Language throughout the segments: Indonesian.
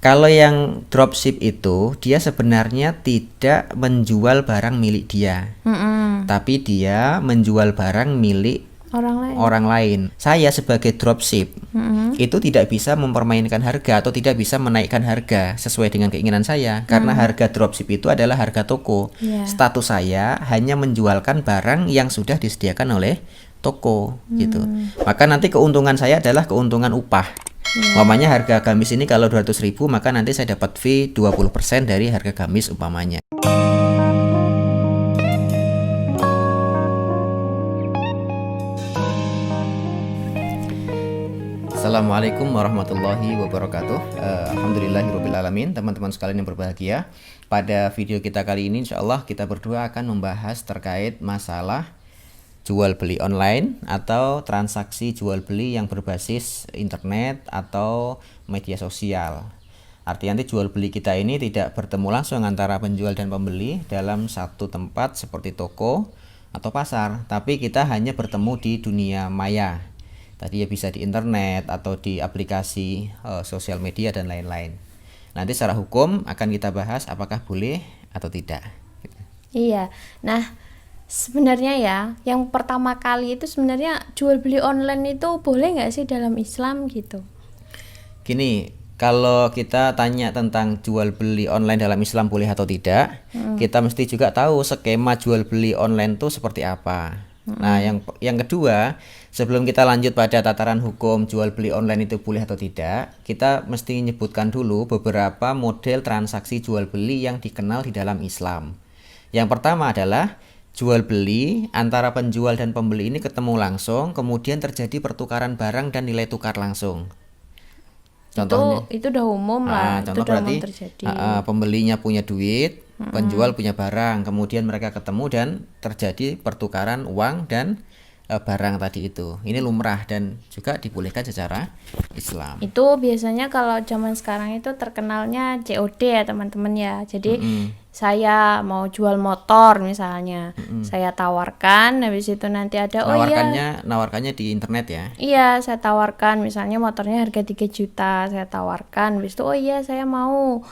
Kalau yang dropship itu dia sebenarnya tidak menjual barang milik dia, tapi dia menjual barang milik orang lain. Saya sebagai dropship itu tidak bisa mempermainkan harga atau tidak bisa menaikkan harga sesuai dengan keinginan saya, karena harga dropship itu adalah harga toko. Status saya hanya menjualkan barang yang sudah disediakan oleh toko gitu. Maka nanti keuntungan saya adalah keuntungan upah. Umpamanya harga gamis ini kalau 200.000, maka nanti saya dapat fee 20% dari harga gamis umpamanya. Assalamualaikum warahmatullahi wabarakatuh. Alhamdulillahirrabbilalamin. Teman-teman sekalian yang berbahagia, pada video kita kali ini insyaallah kita berdua akan membahas terkait masalah jual beli online atau transaksi jual beli yang berbasis internet atau media sosial. Artinya nanti jual beli kita ini tidak bertemu langsung antara penjual dan pembeli dalam satu tempat seperti toko atau pasar, tapi kita hanya bertemu di dunia maya. Tadi ya bisa di internet atau di aplikasi sosial media dan lain-lain. Nanti secara hukum akan kita bahas apakah boleh atau tidak. Iya. Nah, sebenarnya ya, yang pertama kali itu sebenarnya jual beli online itu boleh nggak sih dalam Islam gitu? Gini, kalau kita tanya tentang jual beli online dalam Islam boleh atau tidak, kita mesti juga tahu skema jual beli online itu seperti apa. Nah, yang kedua, sebelum kita lanjut pada tataran hukum jual beli online itu boleh atau tidak, kita mesti menyebutkan dulu beberapa model transaksi jual beli yang dikenal di dalam Islam. Yang pertama adalah jual beli antara penjual dan pembeli ini ketemu langsung, kemudian terjadi pertukaran barang dan nilai tukar langsung. Contohnya itu udah umum lah. Contoh itu udah berarti umum terjadi. Pembelinya punya duit, penjual punya barang, kemudian mereka ketemu dan terjadi pertukaran uang dan barang tadi itu. Ini lumrah dan juga dibolehkan secara Islam. Itu biasanya kalau zaman sekarang itu terkenalnya COD ya teman-teman ya. Jadi saya mau jual motor misalnya, saya tawarkan, habis itu nanti ada Nawarkannya di internet ya. Iya, saya tawarkan misalnya motornya harga 3 juta, saya tawarkan, habis itu saya mau.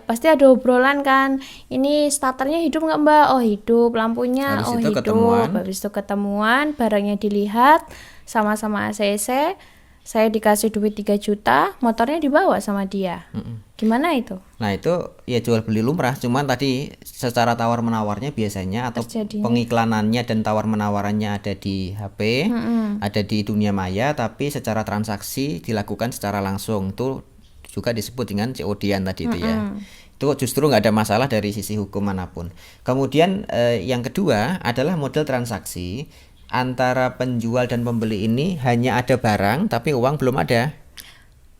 Pasti ada obrolan kan, ini starternya hidup nggak Mbak? Oh hidup, lampunya Habis itu hidup. Habis itu ketemuan, barangnya dilihat, sama-sama ACC, saya dikasih duit 3 juta, motornya dibawa sama dia. Gimana itu? Nah itu ya jual beli lumrah, cuman tadi secara tawar menawarnya biasanya atau pengiklanannya dan tawar menawarannya ada di HP, ada di dunia maya, tapi secara transaksi dilakukan secara langsung, itu juga disebut dengan COD-an tadi itu ya. Itu justru nggak ada masalah dari sisi hukum manapun. Kemudian yang kedua adalah model transaksi antara penjual dan pembeli ini hanya ada barang tapi uang belum ada.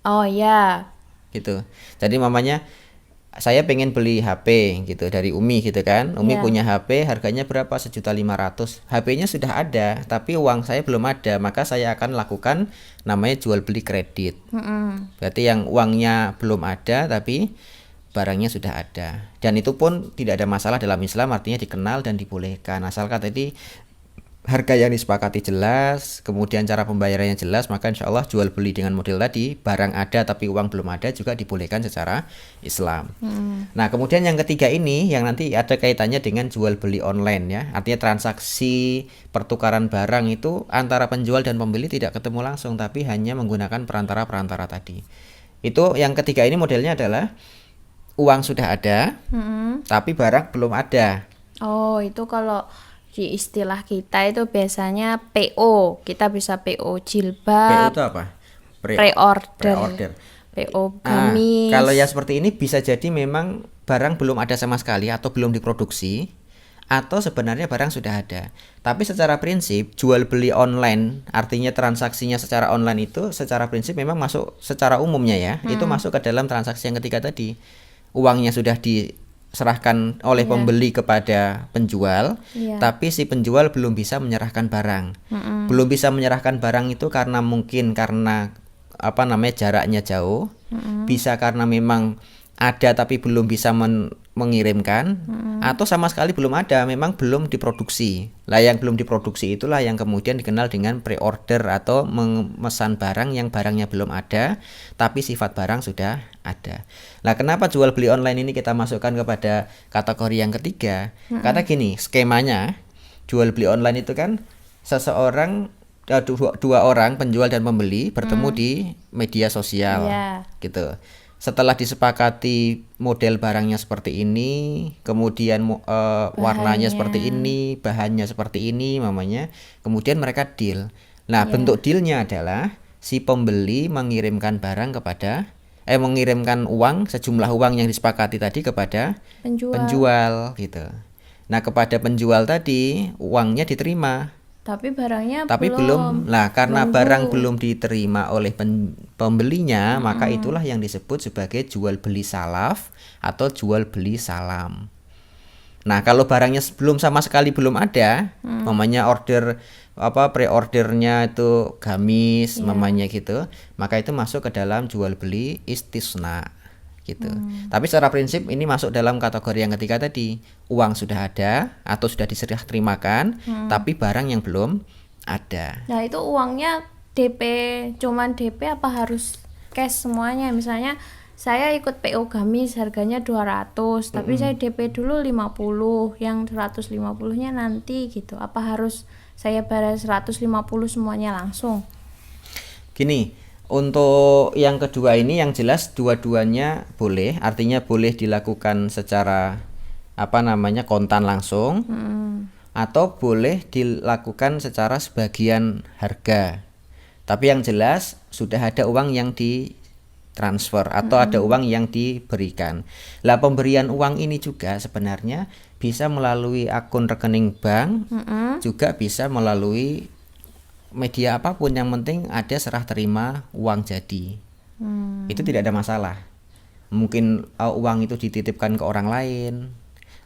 Oh ya. Gitu. Jadi mamanya saya pengen beli HP gitu dari Umi gitu kan. Umi punya HP harganya berapa? 1.500.000. HP-nya sudah ada tapi uang saya belum ada, maka saya akan lakukan namanya jual beli kredit. Berarti yang uangnya belum ada tapi barangnya sudah ada. Dan itu pun tidak ada masalah dalam Islam, artinya dikenal dan dibolehkan. Asalkan tadi harga yang disepakati jelas, kemudian cara pembayarannya jelas, maka insya Allah jual beli dengan model tadi, barang ada tapi uang belum ada juga dibolehkan secara Islam. Nah kemudian yang ketiga ini yang nanti ada kaitannya dengan jual beli online ya, artinya transaksi pertukaran barang itu antara penjual dan pembeli tidak ketemu langsung tapi hanya menggunakan perantara-perantara tadi. Itu yang ketiga ini modelnya adalah uang sudah ada tapi barang belum ada. Oh itu kalau di istilah kita itu biasanya PO, kita bisa PO jilbab. PO itu apa? Pre-order. PO gamis. Kalau ya seperti ini bisa jadi memang barang belum ada sama sekali atau belum diproduksi, atau sebenarnya barang sudah ada. Tapi secara prinsip jual beli online, artinya transaksinya secara online itu secara prinsip memang masuk secara umumnya ya, itu masuk ke dalam transaksi yang ketiga tadi. Uangnya sudah diserahkan oleh pembeli kepada penjual, tapi si penjual belum bisa menyerahkan barang. Belum bisa menyerahkan barang itu karena jaraknya jauh, bisa karena memang ada tapi belum bisa mengirimkan atau sama sekali belum ada, memang belum diproduksi. Lah yang belum diproduksi itulah yang kemudian dikenal dengan pre-order atau memesan barang yang barangnya belum ada tapi sifat barang sudah ada. Lah kenapa jual beli online ini kita masukkan kepada kategori yang ketiga? Karena gini, skemanya jual beli online itu kan seseorang dua orang penjual dan pembeli bertemu di media sosial gitu. Setelah disepakati model barangnya seperti ini, kemudian warnanya seperti ini, bahannya seperti ini, mamanya, kemudian mereka deal. Nah, bentuk dealnya adalah si pembeli mengirimkan barang kepada, mengirimkan uang, sejumlah uang yang disepakati tadi kepada penjual gitu. Nah, kepada penjual tadi uangnya diterima. Tapi barangnya belum. Nah, karena barang belum diterima oleh pembelinya, maka itulah yang disebut sebagai jual beli salaf atau jual beli salam. Nah, kalau barangnya belum sama sekali belum ada, mamanya order pre-ordernya itu gamis, mamanya gitu, maka itu masuk ke dalam jual beli istisna gitu. Tapi secara prinsip ini masuk dalam kategori yang ketiga tadi. Uang sudah ada atau sudah diserah terimakan, tapi barang yang belum ada. Nah, itu uangnya DP, cuman DP apa harus cash semuanya? Misalnya saya ikut PO gamis harganya 200, tapi saya DP dulu 50, yang 150-nya nanti gitu. Apa harus saya bayar 150 semuanya langsung? Gini, untuk yang kedua ini yang jelas dua-duanya boleh, artinya boleh dilakukan secara kontan langsung, atau boleh dilakukan secara sebagian harga. Tapi yang jelas sudah ada uang yang ditransfer atau ada uang yang diberikan. Lah pemberian uang ini juga sebenarnya bisa melalui akun rekening bank, juga bisa melalui media apapun, yang penting ada serah terima uang jadi. Itu tidak ada masalah. Mungkin uang itu dititipkan ke orang lain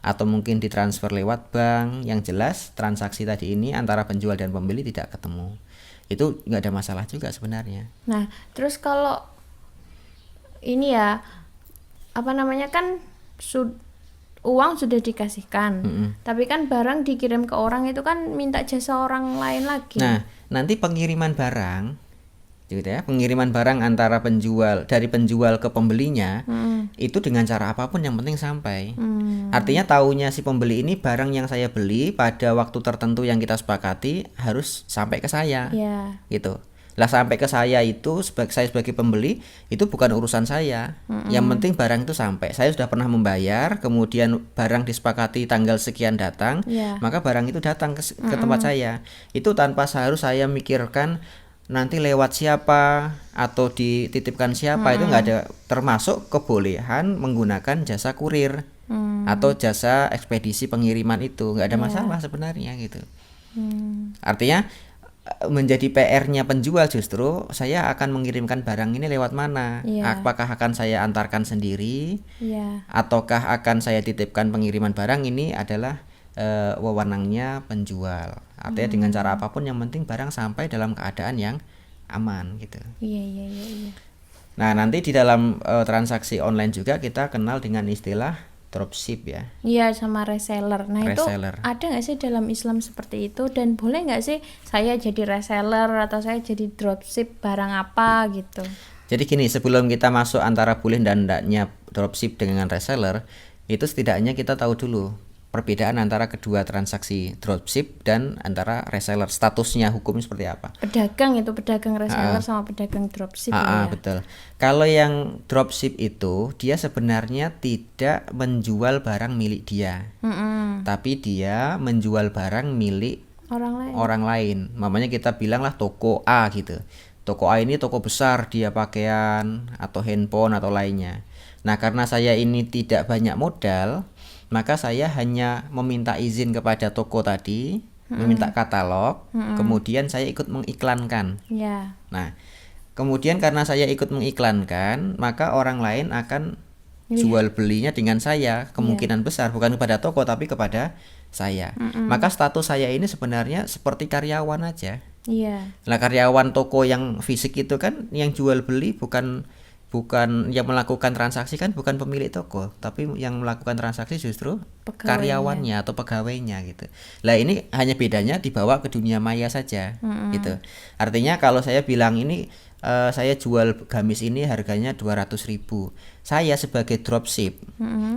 atau mungkin ditransfer lewat bank. Yang jelas transaksi tadi ini antara penjual dan pembeli tidak ketemu. Itu nggak ada masalah juga sebenarnya. Nah, terus kalau ini ya kan uang sudah dikasihkan, tapi kan barang dikirim ke orang itu kan minta jasa orang lain lagi. Nah, nanti pengiriman barang, gitu ya, pengiriman barang antara dari penjual ke pembelinya, itu dengan cara apapun yang penting sampai. Artinya taunya si pembeli ini barang yang saya beli pada waktu tertentu yang kita sepakati harus sampai ke saya, gitu. Lah sampai ke saya itu saya sebagai pembeli itu bukan urusan saya. Yang penting barang itu sampai. Saya sudah pernah membayar, kemudian barang disepakati tanggal sekian datang, maka barang itu datang ke tempat saya. Itu tanpa harus saya mikirkan nanti lewat siapa atau dititipkan siapa, itu nggak ada. Termasuk kebolehan menggunakan jasa kurir atau jasa ekspedisi pengiriman, itu nggak ada masalah sebenarnya gitu. Artinya menjadi PR-nya penjual justru saya akan mengirimkan barang ini lewat mana. Apakah akan saya antarkan sendiri, ataukah akan saya titipkan pengiriman barang, ini adalah wewenangnya penjual. Artinya dengan cara apapun yang penting barang sampai dalam keadaan yang aman gitu. Nah, nanti di dalam transaksi online juga kita kenal dengan istilah dropship ya. Iya, sama reseller. Nah, reseller. Itu ada nggak sih dalam Islam seperti itu, dan boleh nggak sih saya jadi reseller atau saya jadi dropship barang apa gitu? Jadi gini, sebelum kita masuk antara boleh dan tidaknya dropship dengan reseller, itu setidaknya kita tahu dulu perbedaan antara kedua transaksi dropship dan antara reseller, statusnya hukumnya seperti apa. Pedagang reseller sama pedagang dropship. Betul. Kalau yang dropship itu dia sebenarnya tidak menjual barang milik dia, tapi dia menjual barang milik orang lain. Mamanya kita bilanglah toko A gitu. Toko A ini toko besar, dia pakaian atau handphone atau lainnya. Nah, karena saya ini tidak banyak modal, maka saya hanya meminta izin kepada toko tadi, meminta katalog, kemudian saya ikut mengiklankan. Nah, kemudian karena saya ikut mengiklankan, maka orang lain akan jual belinya dengan saya, kemungkinan besar bukan kepada toko tapi kepada saya. Maka status saya ini sebenarnya seperti karyawan aja. Nah, karyawan toko yang fisik itu kan yang jual beli bukan bukan yang melakukan transaksi kan bukan pemilik toko, tapi yang melakukan transaksi justru Pegawainya. karyawannya atau pegawainya gitu. Lah ini hanya bedanya dibawa ke dunia maya saja gitu. Artinya kalau saya bilang ini saya jual gamis ini harganya 200.000. Saya sebagai dropship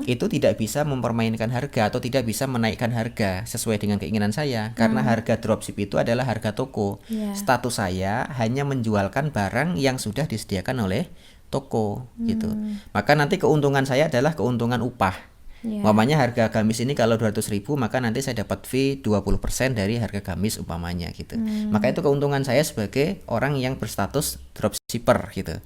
itu tidak bisa mempermainkan harga atau tidak bisa menaikkan harga sesuai dengan keinginan saya karena harga dropship itu adalah harga toko. Iya. Status saya hanya menjualkan barang yang sudah disediakan oleh toko gitu. Maka nanti keuntungan saya adalah keuntungan upah. Iya. Umpamanya harga gamis ini kalau 200.000 maka nanti saya dapat fee 20% dari harga gamis umpamanya gitu. Maka itu keuntungan saya sebagai orang yang berstatus dropshipper gitu.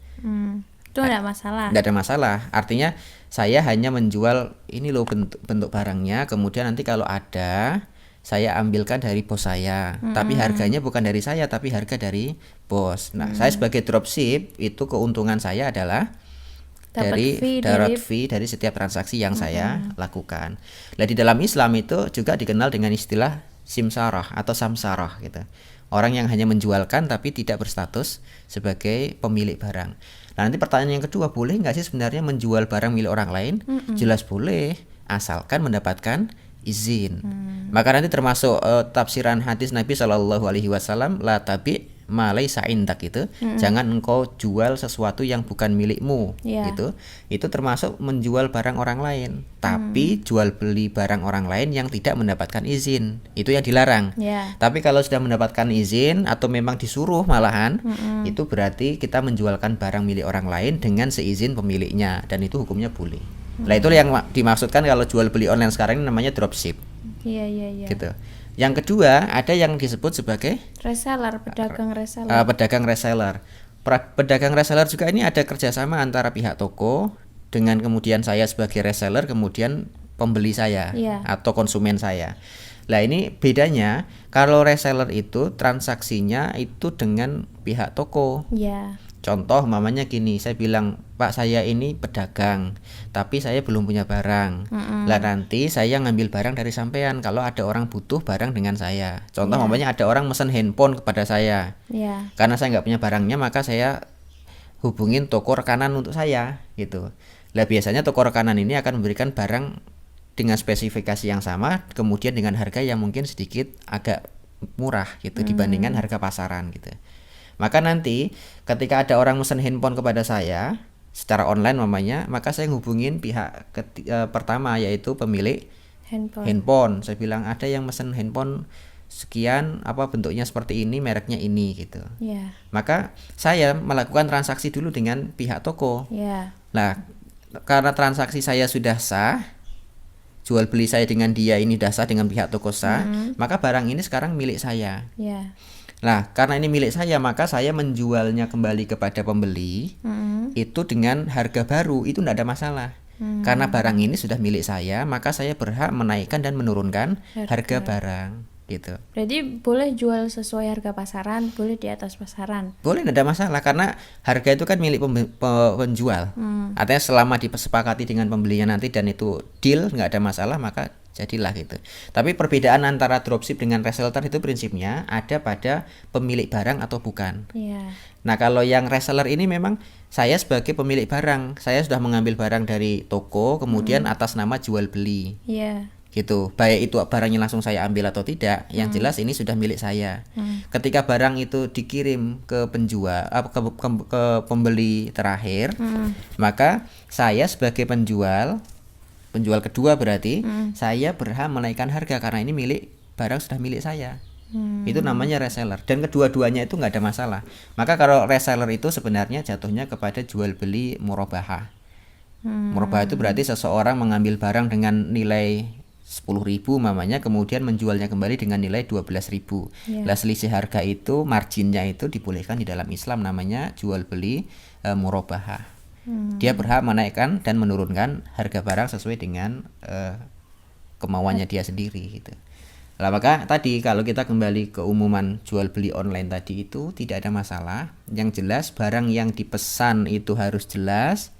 Itu enggak masalah. Tidak ada masalah. Artinya saya hanya menjual ini loh bentuk barangnya, kemudian nanti kalau ada saya ambilkan dari bos saya. Tapi harganya bukan dari saya tapi harga dari bos. Nah, saya sebagai dropship itu keuntungan saya adalah Dapat fee dari setiap transaksi yang saya lakukan. Nah, di dalam Islam itu juga dikenal dengan istilah simsarah atau samsarah gitu. Orang yang hanya menjualkan tapi tidak berstatus sebagai pemilik barang. Nah, nanti pertanyaan yang kedua, boleh nggak sih sebenarnya menjual barang milik orang lain? Jelas boleh, asalkan mendapatkan izin. Maka nanti termasuk tafsiran hadis Nabi Shallallahu Alaihi Wasallam, la tabi malai saindak itu, jangan engkau jual sesuatu yang bukan milikmu, gitu. Itu termasuk menjual barang orang lain. Tapi jual beli barang orang lain yang tidak mendapatkan izin, itu yang dilarang. Tapi kalau sudah mendapatkan izin atau memang disuruh malahan, itu berarti kita menjualkan barang milik orang lain dengan seizin pemiliknya, dan itu hukumnya boleh. Nah, itu yang dimaksudkan kalau jual beli online sekarang ini namanya dropship. Iya. Gitu. Yang kedua, ada yang disebut sebagai reseller, pedagang reseller. Pedagang reseller. Pedagang reseller juga ini ada kerjasama antara pihak toko dengan kemudian saya sebagai reseller, kemudian pembeli saya atau konsumen saya. Nah, ini bedanya kalau reseller itu transaksinya itu dengan pihak toko. Contoh mamanya gini, saya bilang, Pak saya ini pedagang, tapi saya belum punya barang. Lah nanti saya ngambil barang dari sampean kalau ada orang butuh barang dengan saya. Contoh mamanya ada orang mesen handphone kepada saya. Karena saya nggak punya barangnya, maka saya hubungin toko rekanan untuk saya gitu. Lah biasanya toko rekanan ini akan memberikan barang dengan spesifikasi yang sama, kemudian dengan harga yang mungkin sedikit agak murah gitu dibandingkan harga pasaran gitu. Maka nanti ketika ada orang mesen handphone kepada saya secara online mamanya, maka saya hubungin pihak pertama yaitu pemilik handphone. Saya bilang ada yang mesen handphone sekian, apa bentuknya seperti ini, mereknya ini gitu. Maka saya melakukan transaksi dulu dengan pihak toko. Nah, karena transaksi saya sudah sah, jual beli saya dengan dia ini sudah sah dengan pihak toko sah, maka barang ini sekarang milik saya. Nah, karena ini milik saya, maka saya menjualnya kembali kepada pembeli itu dengan harga baru, itu tidak ada masalah. Karena barang ini sudah milik saya, maka saya berhak menaikkan dan menurunkan harga barang gitu. Berarti boleh jual sesuai harga pasaran, boleh di atas pasaran. Boleh, tidak ada masalah karena harga itu kan milik penjual. Artinya selama disepakati dengan pembelinya nanti dan itu deal, nggak ada masalah, maka jadilah gitu. Tapi perbedaan antara dropship dengan reseller itu prinsipnya ada pada pemilik barang atau bukan. Nah, kalau yang reseller ini memang saya sebagai pemilik barang, saya sudah mengambil barang dari toko, kemudian atas nama jual beli. Gitu. Baik itu barangnya langsung saya ambil atau tidak, yang jelas ini sudah milik saya. Ketika barang itu dikirim ke penjual, ke pembeli terakhir, maka saya sebagai penjual kedua berarti saya berhak menaikkan harga karena ini barang sudah milik saya. Itu namanya reseller, dan kedua-duanya itu nggak ada masalah. Maka kalau reseller itu sebenarnya jatuhnya kepada jual beli murabahah. Murabahah itu berarti seseorang mengambil barang dengan nilai 10.000 mamanya, kemudian menjualnya kembali dengan nilai 12.000. Lah selisih harga itu, marginnya itu dibolehkan di dalam Islam, namanya jual beli murabahah. Dia berhak menaikkan dan menurunkan harga barang sesuai dengan kemauannya dia sendiri gitu. Lah maka tadi kalau kita kembali ke umuman jual beli online tadi itu tidak ada masalah. Yang jelas barang yang dipesan itu harus jelas.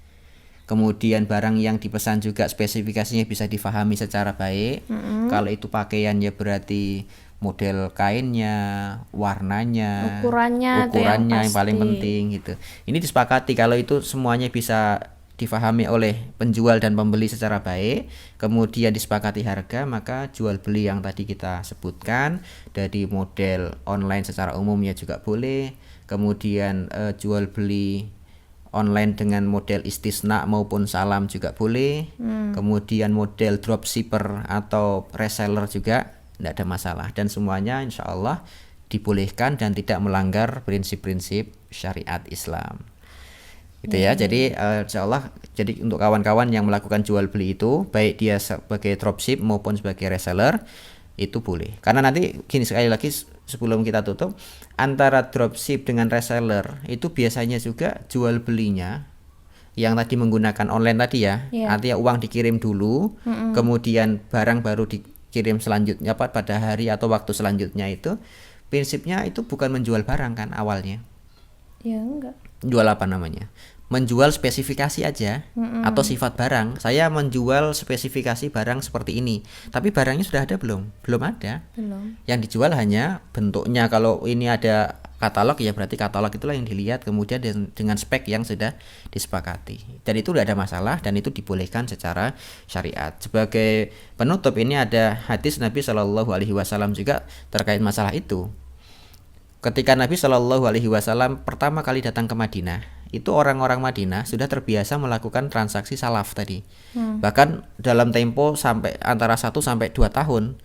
Kemudian barang yang dipesan juga spesifikasinya bisa difahami secara baik. Kalau itu pakaian ya berarti model kainnya, warnanya, Ukurannya itu yang yang paling pasti. penting gitu. Ini disepakati kalau itu semuanya bisa difahami oleh penjual dan pembeli secara baik, kemudian disepakati harga, maka jual beli yang tadi kita sebutkan dari model online secara umum ya juga boleh. Kemudian jual beli online dengan model istisna maupun salam juga boleh. Kemudian model dropshipper atau reseller juga tidak ada masalah, dan semuanya insya Allah dibolehkan dan tidak melanggar prinsip-prinsip syariat Islam. Gitu ya. Jadi insya Allah, jadi untuk kawan-kawan yang melakukan jual beli itu, baik dia sebagai dropship maupun sebagai reseller, itu boleh. Karena nanti gini, sekali lagi sebelum kita tutup, antara dropship dengan reseller itu biasanya juga jual belinya yang tadi menggunakan online tadi ya, artinya uang dikirim dulu, kemudian barang baru dikirim selanjutnya pada hari atau waktu selanjutnya, itu prinsipnya itu bukan menjual barang kan awalnya. Ya enggak. Jual apa namanya? Menjual spesifikasi aja atau sifat barang. Saya menjual spesifikasi barang seperti ini, tapi barangnya sudah ada belum? Belum ada. Belum. Yang dijual hanya bentuknya. Kalau ini ada katalog ya berarti katalog itulah yang dilihat, kemudian dengan spek yang sudah disepakati. Dan itu tidak ada masalah dan itu dibolehkan secara syariat. Sebagai penutup, ini ada hadis Nabi Shallallahu Alaihi Wasallam juga terkait masalah itu. Ketika Nabi Shallallahu Alaihi Wasallam pertama kali datang ke Madinah, itu orang-orang Madinah sudah terbiasa melakukan transaksi salaf tadi. Bahkan dalam tempo sampai antara 1 sampai 2 tahun.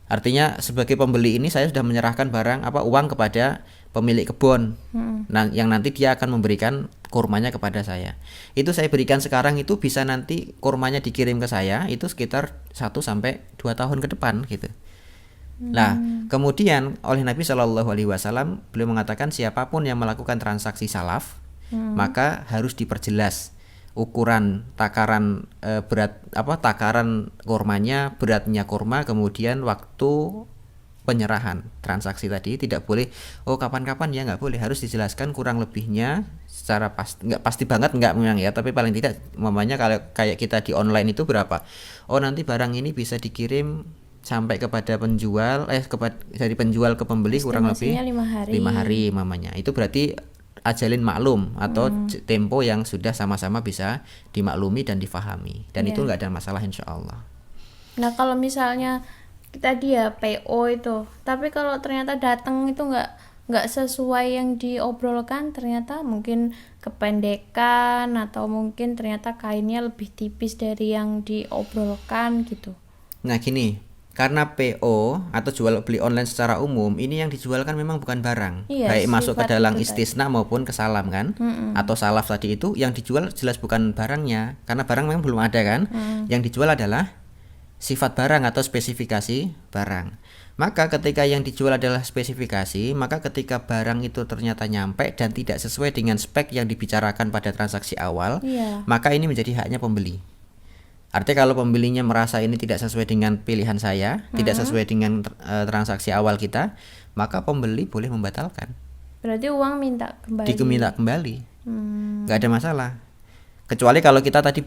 Artinya sebagai pembeli ini saya sudah menyerahkan uang kepada pemilik kebun. Nah, yang nanti dia akan memberikan kurmanya kepada saya. Itu saya berikan sekarang, itu bisa nanti kurmanya dikirim ke saya itu sekitar 1 sampai 2 tahun ke depan gitu. Nah, kemudian oleh Nabi Shallallahu Alaihi Wasallam beliau mengatakan siapapun yang melakukan transaksi salaf, maka harus diperjelas ukuran takaran takaran kurmanya, beratnya kurma, kemudian waktu penyerahan transaksi tadi. Tidak boleh kapan-kapan ya, nggak boleh, harus dijelaskan kurang lebihnya secara pasti. Nggak pasti banget nggak memang ya, tapi paling tidak mamanya kalau kayak kita di online itu berapa, nanti barang ini bisa dikirim sampai kepada penjual dari penjual ke pembeli kurang lebih 5 hari mamanya. Itu berarti ajalin maklum atau tempo yang sudah sama-sama bisa dimaklumi dan difahami, dan itu nggak ada masalah insya Allah. Nah, kalau misalnya tadi ya PO itu, tapi kalau ternyata datang itu nggak sesuai yang diobrolkan, ternyata mungkin kependekan atau mungkin ternyata kainnya lebih tipis dari yang diobrolkan gitu. Nah gini, karena PO atau jual beli online secara umum, ini yang dijual kan memang bukan barang, baik masuk ke dalam istisna maupun ke salam kan, atau salaf tadi, itu yang dijual jelas bukan barangnya, karena barang memang belum ada kan. Yang dijual adalah sifat barang atau spesifikasi barang. Maka ketika yang dijual adalah spesifikasi, maka ketika barang itu ternyata nyampe dan tidak sesuai dengan spek yang dibicarakan pada transaksi awal, maka ini menjadi haknya pembeli. Artinya kalau pembelinya merasa ini tidak sesuai dengan pilihan saya, tidak sesuai dengan transaksi awal kita, maka pembeli boleh membatalkan. Berarti uang minta kembali. Diminta kembali. Nggak ada masalah. Kecuali kalau kita tadi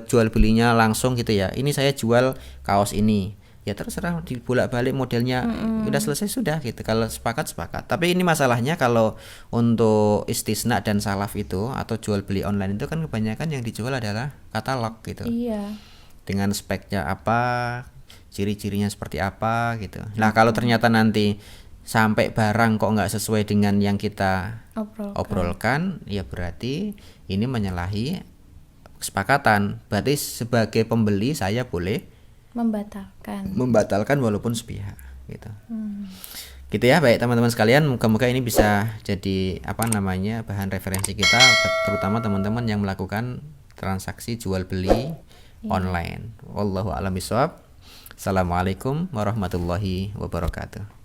jual belinya langsung gitu ya. Ini saya jual kaos ini. Ya terserah dibolak-balik modelnya, udah selesai sudah gitu. Kalau sepakat. Tapi ini masalahnya kalau untuk istisna dan salaf itu atau jual beli online itu kan kebanyakan yang dijual adalah katalog gitu. Iya. Dengan speknya apa, ciri-cirinya seperti apa gitu. Nah, kalau ternyata nanti sampai barang kok nggak sesuai dengan yang kita obrolkan, ya berarti ini menyalahi kesepakatan. Berarti sebagai pembeli saya boleh membatalkan walaupun sepihak gitu. Gitu ya. Baik teman-teman sekalian, moga-moga ini bisa jadi bahan referensi kita, terutama teman-teman yang melakukan transaksi jual beli online. Wallahu a'lam bishawab. Assalamualaikum warahmatullahi wabarakatuh.